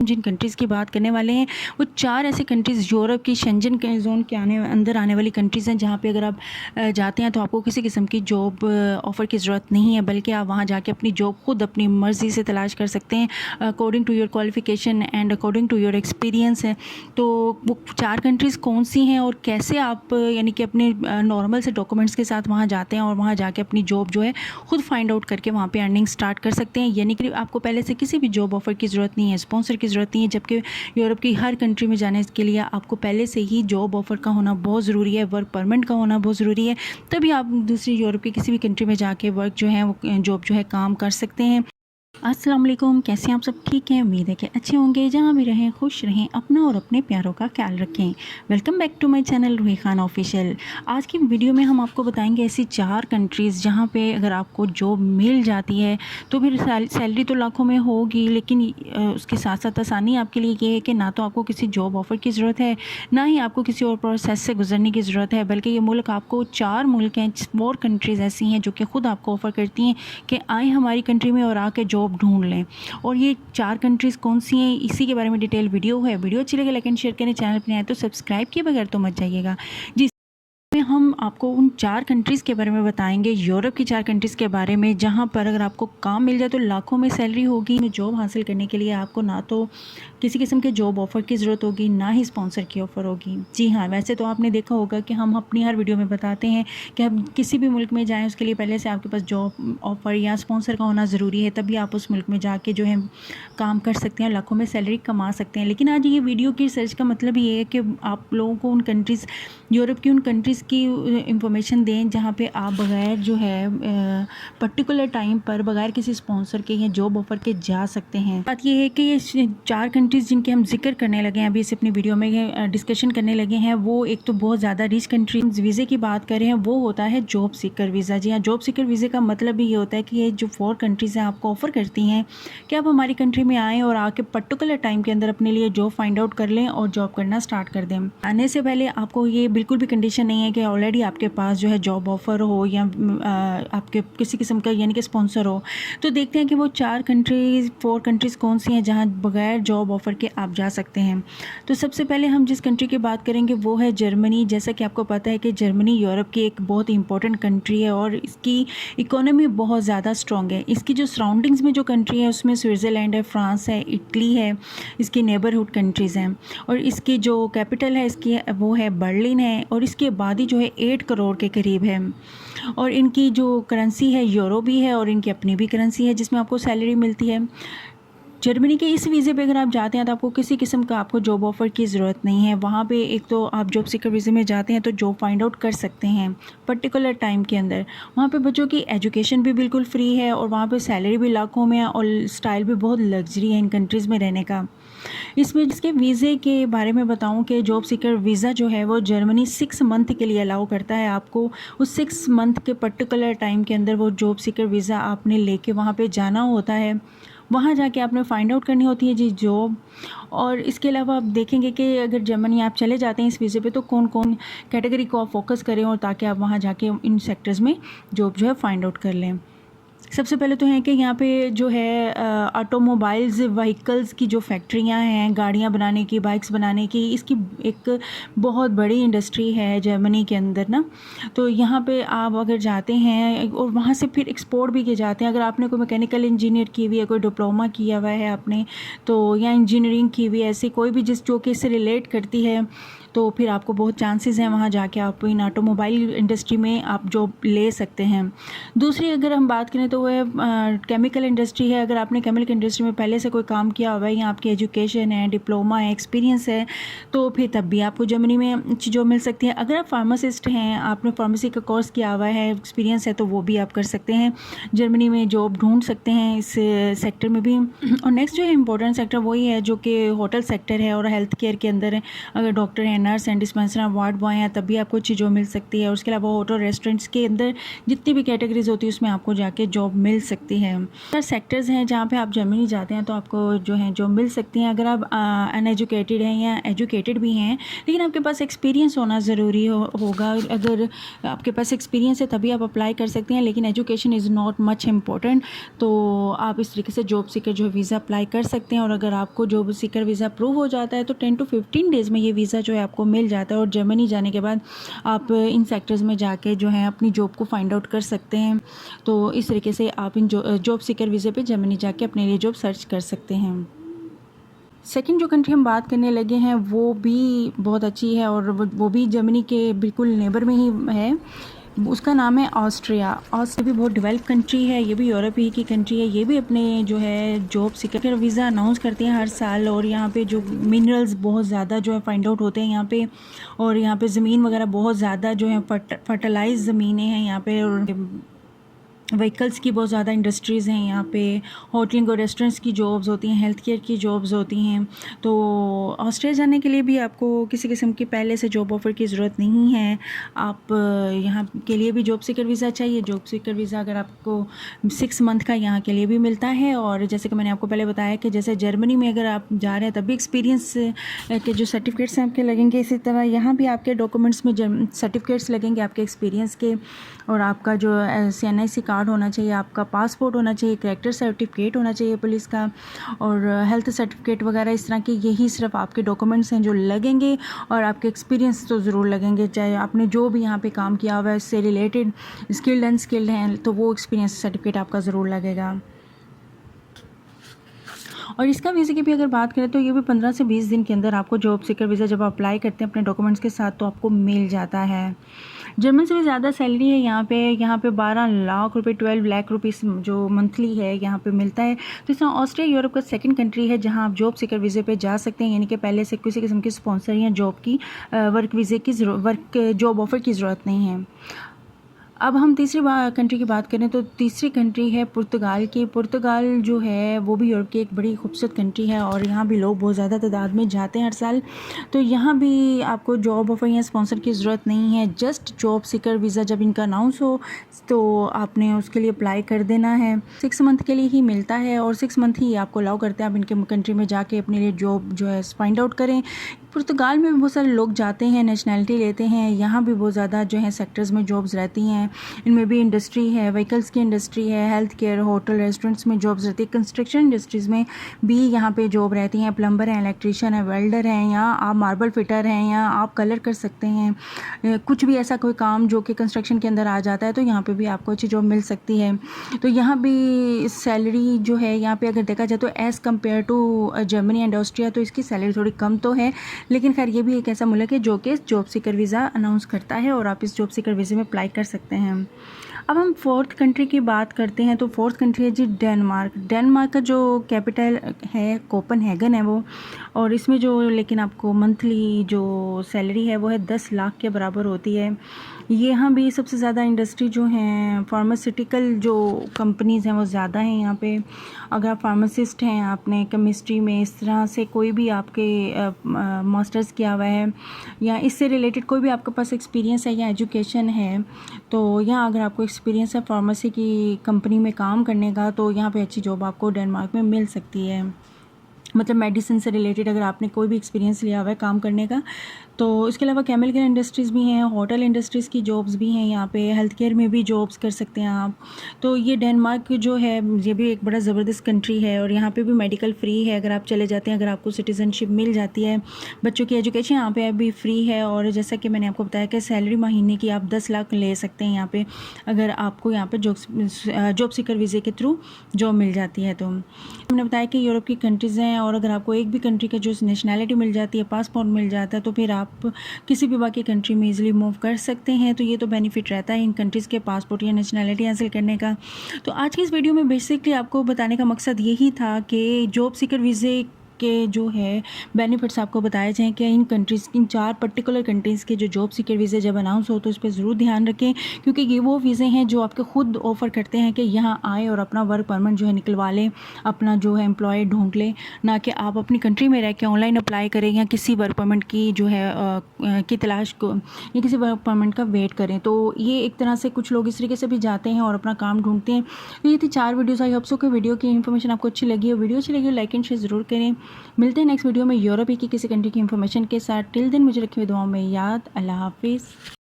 जिन countries की बात करने वाले हैं वो 4 ऐसे कंट्रीज़ यूरोप की शेंजन के ज़ोन के अंदर आने वाली कंट्रीज़ हैं, जहाँ पे अगर आप जाते हैं तो आपको किसी किस्म की जॉब ऑफ़र की ज़रूरत नहीं है, बल्कि आप वहाँ जाके अपनी जॉब खुद अपनी मर्ज़ी से तलाश कर सकते हैं according to your qualification and according to your experience है। तो वो 4 कंट्रीज़ कौन सी हैं और कैसे आप यानी कि अपने नॉर्मल से डॉक्यूमेंट्स के साथ वहाँ जाते हैं और वहाँ जाके अपनी जॉब जो है खुद फाइंड आउट करके वहाँ पे अर्निंग स्टार्ट कर सकते हैं। यानी कि आपको पहले से किसी भी जॉब ऑफ़र की ज़रूरत नहीं है, स्पॉन्सर की ज़रूरत नहीं है, जबकि यूरोप की हर कंट्री में जाने के लिए आपको पहले से ही जॉब ऑफ़र का होना बहुत ज़रूरी है, वर्क परमिट का होना बहुत ज़रूरी है, तभी आप दूसरी यूरोप की किसी भी कंट्री में जाके वर्क जो है वो जॉब जो है काम कर सकते हैं। अस्सलाम वालेकुम, कैसे हैं आप सब? ठीक हैं, उम्मीद है कि अच्छे होंगे। जहाँ भी रहें खुश रहें, अपना और अपने प्यारों का ख्याल रखें। Welcome back to my channel Roohi Khan official. आज की वीडियो में हम आपको बताएंगे ऐसी 4 कंट्रीज़ जहाँ पे अगर आपको जॉब मिल जाती है तो फिर सैलरी तो लाखों में होगी, लेकिन उसके साथ साथ आसानी आपके लिए ये है कि ना तो आपको किसी जॉब ऑफ़र की ज़रूरत है, ना ही आपको किसी और प्रोसेस से गुजरने की ज़रूरत है, बल्कि ये मुल्क आपको 4 मुल्क हैं, 4 कंट्रीज़ ऐसी हैं जो कि ख़ुद आपको ऑफ़र करती हैं कि आए हमारी कंट्री में और आके जॉब ढूंढ लें। और ये 4 कंट्रीज़ कौन सी हैं, इसी के बारे में डिटेल वीडियो है। वीडियो अच्छी लगे लाइक एंड शेयर करें, चैनल पर आए तो सब्सक्राइब किए बगैर तो मत जाइएगा जी। में हम आपको उन 4 कंट्रीज़ के बारे में बताएंगे, यूरोप की 4 कंट्रीज़ के बारे में, जहां पर अगर आपको काम मिल जाए तो लाखों में सैलरी होगी। जॉब हासिल करने के लिए आपको ना तो किसी किस्म के जॉब ऑफ़र की ज़रूरत होगी, ना ही स्पॉन्सर की ऑफ़र होगी। जी हाँ, वैसे तो आपने देखा होगा कि हम अपनी हर वीडियो में बताते हैं कि आप किसी भी मुल्क में जाएँ उसके लिए पहले से आपके पास जॉब ऑफ़र या स्पॉन्सर का होना ज़रूरी है, तभी आप उस मुल्क में जाके जो है काम कर सकते हैं, लाखों में सैलरी कमा सकते हैं। लेकिन आज ये वीडियो की रिसर्च का मतलब ये है कि आप लोगों को उन कंट्रीज़, यूरोप की उन कंट्रीज़ की इंफॉर्मेशन दें जहाँ पे आप बग़ैर जो है पर्टिकुलर टाइम पर बग़ैर किसी स्पॉन्सर के या जॉब ऑफ़र के जा सकते हैं। बात ये है कि ये 4 कंट्रीज़ जिनके हम जिक्र करने लगे हैं अभी इस अपनी वीडियो में डिस्कशन करने लगे हैं, वो एक तो बहुत ज़्यादा रिच कंट्री। वीज़े की बात करें हैं वो होता है जॉब सीकर वीज़ा। जी हाँ, जॉब सीकर वीज़े का मतलब भी ये होता है कि ये जो 4 कंट्रीज़ हैं आपको ऑफ़र करती हैं कि आप हमारी कंट्री में आएँ और आके पर्टिकुलर टाइम के अंदर अपने लिए जॉब फाइंड आउट कर लें और जॉब करना स्टार्ट कर दें। आने से पहले आपको ये बिल्कुल भी कंडीशन नहीं है कि ऑलरेडी आपके पास जो है जॉब ऑफ़र हो या आपके किसी किस्म का यानी कि स्पॉन्सर हो। तो देखते हैं कि वो 4 कंट्रीज़ कौन सी हैं जहाँ बग़ैर जॉब ऑफ़र के आप जा सकते हैं। तो सबसे पहले हम जिस कंट्री की बात करेंगे वो है जर्मनी। जैसा कि आपको पता है कि जर्मनी यूरोप की एक बहुत इंपॉर्टेंट कंट्री है और इसकी इकोनॉमी बहुत ज़्यादा स्ट्रॉन्ग है। इसकी जो सराउंडिंग्स में जो कंट्री है उसमें स्विट्ज़रलैंड है, फ्रांस है, इटली है, इसकी नेबरहुड कंट्रीज़ हैं। और इसकी जो कैपिटल है इसकी वो है बर्लिन है और इसकी आबादी जो है 8 करोड़ के करीब है। और इनकी जो करेंसी है यूरो भी है और इनकी अपनी भी करेंसी है जिसमें आपको सैलरी मिलती है। जर्मनी के इस वीज़े पे अगर आप जाते हैं तो आपको किसी किस्म का आपको जॉब ऑफ़र की ज़रूरत नहीं है। वहाँ पे एक तो आप जॉब सीकर वीज़े में जाते हैं तो जॉब फाइंड आउट कर सकते हैं पर्टिकुलर टाइम के अंदर। वहाँ पे बच्चों की एजुकेशन भी बिल्कुल फ्री है और वहाँ पे सैलरी भी लाखों में है और स्टाइल भी बहुत लग्जरी है इन कंट्रीज़ में रहने का। इसमें इसके वीज़े के बारे में बताऊं कि जॉब सीकर वीज़ा जो है वो जर्मनी 6 मंथ के लिए अलाउ करता है आपको। उस 6 मंथ के पर्टिकुलर टाइम के अंदर वो जॉब सीकर वीज़ा आपने लेके वहाँ पे जाना होता है। वहाँ जाके आपने फ़ाइंड आउट करनी होती है जी जॉब। और इसके अलावा आप देखेंगे कि अगर जर्मनी आप चले जाते हैं इस वीज़े पे तो कौन कौन कैटेगरी को आप फोकस करें और ताकि आप वहाँ जाके इन सेक्टर्स में जॉब जो है फ़ाइंड आउट कर लें। सबसे पहले तो है कि यहाँ पे जो है ऑटोमोबाइल्स व्हीकल्स की जो फैक्ट्रियाँ हैं, गाड़ियाँ बनाने की, बाइक्स बनाने की, इसकी एक बहुत बड़ी इंडस्ट्री है जर्मनी के अंदर ना। तो यहाँ पे आप अगर जाते हैं और वहाँ से फिर एक्सपोर्ट भी किए जाते हैं। अगर आपने कोई मैकेनिकल इंजीनियर की हुई है, कोई डिप्लोमा किया हुआ है आपने तो, या इंजीनियरिंग की हुई है, ऐसी कोई भी जिस जो कि इससे रिलेट करती है, तो फिर आपको बहुत चांसेस हैं वहाँ जाके आप इन ऑटोमोबाइल इंडस्ट्री में आप जॉब ले सकते हैं। दूसरी अगर हम बात करें तो वो है केमिकल इंडस्ट्री है। अगर आपने केमिकल इंडस्ट्री में पहले से कोई काम किया हुआ है या आपकी एजुकेशन है, डिप्लोमा है, एक्सपीरियंस है, तो फिर तब भी आपको जर्मनी में अच्छी जॉब मिल सकती है। अगर आप फार्मासिस्ट हैं, आपने फार्मेसी का कोर्स किया हुआ है, एक्सपीरियंस है, तो वो भी आप कर सकते हैं, जर्मनी में जॉब ढूंढ सकते हैं इस सेक्टर में भी। और नेक्स्ट जो है इंपॉर्टेंट सेक्टर वही है जो कि होटल सेक्टर है और हेल्थ केयर के अंदर है। अगर डॉक्टर हैं, नर्स हैं, डिस्पेंसर हैं, वार्ड बॉय हैं, तब भी आपको अच्छी जॉब मिल सकती है। और उसके अलावा होटल रेस्टोरेंट्स के अंदर जितनी भी कैटेगरीज होती है उसमें आपको जाके जॉब मिल सकती है। सेक्टर्स हैं जहाँ पे आप जर्मनी जाते हैं तो आपको जो है जॉब मिल सकती हैं। अगर आप अनएजुकेटेड हैं या एजुकेटेड भी हैं लेकिन आपके पास एक्सपीरियंस होना ज़रूरी होगा। अगर आपके पास एक्सपीरियंस है तभी आप अप्लाई कर सकते हैं, लेकिन education is not much important. तो आप इस तरीके से जॉब सीकर जो है वीज़ा अप्लाई कर सकते हैं। और अगर आपको जॉब सीकर वीज़ा अप्रूव हो जाता है तो 10 to 15 डेज़ में ये वीज़ा जो है आपको मिल जाता है। और जर्मनी जाने के बाद आप इन सेक्टर्स में जाके जो है अपनी जॉब को फाइंड आउट कर सकते हैं। तो इस तरीके से आप इन जॉब सीकर वीज़े पे जर्मनी जाके अपने लिए जॉब सर्च कर सकते हैं। सेकंड जो कंट्री हम बात करने लगे हैं वो भी बहुत अच्छी है और वो भी जर्मनी के बिल्कुल नेबर में ही है। उसका नाम है ऑस्ट्रिया। ऑस्ट्रिया भी बहुत डेवलप कंट्री है, ये भी यूरोप ही की कंट्री है। ये भी अपने जो है जॉब सीकर वीज़ा अनाउंस करते हैं हर साल। और यहाँ पे जो मिनरल्स बहुत ज़्यादा जो है फाइंड आउट होते हैं यहाँ पे। और यहाँ पे ज़मीन वगैरह बहुत ज़्यादा जो है फर्टिलाइज ज़मीनें हैं यहाँ पे। और व्हीकल्स की बहुत ज़्यादा इंडस्ट्रीज़ हैं यहाँ पे। होटलिंग और रेस्टोरेंट्स की जॉब्स होती हैं, हेल्थ केयर की जॉब्स होती हैं। तो ऑस्ट्रेलिया जाने के लिए भी आपको किसी किस्म की पहले से जॉब ऑफ़र की ज़रूरत नहीं है। आप यहाँ के लिए भी जॉब सीकर वीज़ा चाहिए। जॉब सीकर वीज़ा अगर आपको 6 मंथ का यहाँ के लिए भी मिलता है। और जैसे कि मैंने आपको पहले बताया कि जैसे जर्मनी में अगर आप जा रहे हैं तब भी एक्सपीरियंस के जो सर्टिफिकेट्स हैं आपके लगेंगे, इसी तरह यहाँ भी आपके डॉक्यूमेंट्स में सर्टिफिकेट्स लगेंगे आपके एक्सपीरियंस के। और आपका जो CNIC कार्ड होना चाहिए, आपका पासपोर्ट होना चाहिए, कैरेक्टर सर्टिफिकेट होना चाहिए पुलिस का, और हेल्थ सर्टिफिकेट वगैरह इस तरह के यही सिर्फ आपके डॉक्यूमेंट्स हैं जो लगेंगे। और आपके एक्सपीरियंस तो ज़रूर लगेंगे, चाहे आपने जो भी यहाँ पे काम किया हुआ है इससे रिलेटेड स्किल्ड अनस्किल्ड हैं तो वो एक्सपीरियंस सर्टिफिकेट आपका ज़रूर लगेगा। और इसका वीज़े की भी अगर बात करें तो ये भी 15 से 20 दिन के अंदर आपको जॉब सीकर वीज़ा जब अप्लाई करते हैं अपने डॉक्यूमेंट्स के साथ तो आपको मिल जाता है। जर्मन से भी ज़्यादा सैलरी है यहाँ पे 12 लाख रुपए 12 लाख रुपीस जो मंथली है यहाँ पे मिलता है। तो इस तरह ऑस्ट्रिया यूरोप का सेकंड कंट्री है जहाँ आप जॉब सीकर वीज़े पे जा सकते हैं, यानी कि पहले से किसी किस्म की स्पॉन्सर या जॉब ऑफ़र की ज़रूरत नहीं है। अब हम तीसरी कंट्री की बात करें तो तीसरी कंट्री है पुर्तगाल की। पुर्तगाल जो है वो भी यूरोप की एक बड़ी खूबसूरत कंट्री है और यहाँ भी लोग बहुत ज़्यादा तादाद में जाते हैं हर साल। तो यहाँ भी आपको जॉब ऑफ़र या स्पॉन्सर की ज़रूरत नहीं है। जस्ट जॉब सीकर वीज़ा जब इनका अनाउंस हो तो आपने उसके लिए अप्लाई कर देना है। 6 मंथ के लिए ही मिलता है और 6 मंथ ही आपको अलाउ करते हैं आप इनके कंट्री में जाके अपने लिए जॉब जो है फाइंड आउट करें। पुर्तगाल में भी बहुत सारे लोग जाते हैं, नेशनैलिटी लेते हैं। यहाँ भी बहुत ज़्यादा जो है सेक्टर्स में जॉब्स रहती हैं। इनमें भी इंडस्ट्री है, व्हीकल्स की इंडस्ट्री है, हेल्थ केयर, होटल रेस्टोरेंट्स में जॉब्स रहती है। कंस्ट्रक्शन इंडस्ट्रीज़ में भी यहाँ पे जॉब रहती हैं। प्लम्बर हैं, इलेक्ट्रीशियन है, वेल्डर हैं, या आप मार्बल फिटर हैं, या आप कलर कर सकते हैं। कुछ भी ऐसा कोई काम जो कि कंस्ट्रक्शन के अंदर आ जाता है तो यहाँ पे भी आपको अच्छी जॉब मिल सकती है। तो यहाँ भी सैलरी जो है यहाँ पे अगर देखा जाए तो as compare to Germany and Austria तो इसकी सैलरी थोड़ी कम तो है, लेकिन खैर ये भी एक ऐसा मुल्क है जो कि जॉब सीकर वीज़ा अनाउंस करता है और आप इस जॉब सीकर वीज़े में अप्लाई कर सकते हैं। अब हम फोर्थ कंट्री की बात करते हैं तो फोर्थ कंट्री है जी डेनमार्क। डेनमार्क का जो कैपिटल है कोपेनहेगन है वो, और इसमें जो लेकिन आपको मंथली जो सैलरी है वो है 10 लाख के बराबर होती है। यहाँ भी सबसे ज़्यादा इंडस्ट्री जो हैं फार्मास्यूटिकल जो कंपनीज़ हैं वो ज़्यादा हैं यहाँ पे। अगर आप फार्मासिस्ट हैं, आपने केमिस्ट्री में इस तरह से कोई भी आपके मास्टर्स किया हुआ है या इससे रिलेटेड कोई भी आपके पास एक्सपीरियंस है या एजुकेशन है तो यहाँ अगर आपको एक्सपीरियंस है फार्मेसी की कंपनी में काम करने का तो यहाँ पे अच्छी जॉब आपको डेनमार्क में मिल सकती है। मतलब मेडिसिन से रिलेटेड अगर आपने कोई भी एक्सपीरियंस लिया हुआ है काम करने का। तो इसके अलावा केमिकल इंडस्ट्रीज़ भी हैं, होटल इंडस्ट्रीज़ की जॉब्स भी हैं यहाँ पे, हेल्थ केयर में भी जॉब्स कर सकते हैं आप। तो ये डेनमार्क जो है ये भी एक बड़ा ज़बरदस्त कंट्री है और यहाँ पे भी मेडिकल फ्री है अगर आप चले जाते हैं, अगर आपको सिटीज़नशिप मिल जाती है। बच्चों की एजुकेशन यहाँ पे अभी फ्री है और जैसा कि मैंने आपको बताया कि सैलरी महीने की आप 10 लाख ले सकते हैं यहाँ पे, अगर आपको यहाँ पर जॉब सीकर वीज़े के थ्रू जॉब मिल जाती है। तो हमने बताया कि यूरोप की कंट्रीज़ हैं और अगर आपको एक भी कंट्री का जो नेशनैलिटी मिल जाती है, पासपोर्ट मिल जाता है, तो फिर आप किसी भी बाकी कंट्री में इजीली मूव कर सकते हैं। तो ये तो बेनिफिट रहता है इन कंट्रीज़ के पासपोर्ट या नेशनैलिटी हासिल करने का। तो आज की इस वीडियो में बेसिकली आपको बताने का मकसद यही था कि जॉब सीकर वीज़े के जो है बेनिफिट्स आपको बताए जाएँ कि इन कंट्रीज़, इन 4 पर्टिकुलर कंट्रीज़ के जो जॉब सीकर वीज़े जब अनाउंस हो तो इस पे ज़रूर ध्यान रखें, क्योंकि ये वो वीज़े हैं जो आपके खुद ऑफ़र करते हैं कि यहाँ आएँ और अपना वर्क परमिट जो है निकलवा लें, अपना जो है एम्प्लॉय ढूँढ लें, ना कि आप अपनी कंट्री में रह के ऑनलाइन अप्लाई करें या किसी वर्क परमिट की जो है की तलाश को या किसी वर्क परमिट का वेट करें। तो ये एक तरह से कुछ लोग इस तरीके से भी जाते हैं और अपना काम ढूँढते हैं। तो ये थी 4 वीडियोज़। आई होप सो कि वीडियो की इन्फॉर्मेशन आपको अच्छी लगी हो। वीडियो अच्छी लगी हो लाइक एंड शेयर ज़रूर करें। मिलते हैं नेक्स्ट वीडियो में यूरोप की किसी कंट्री की इन्फॉर्मेशन के साथ। टिल देन मुझे रखिए दुआओं में याद। अल्लाह हाफिज़।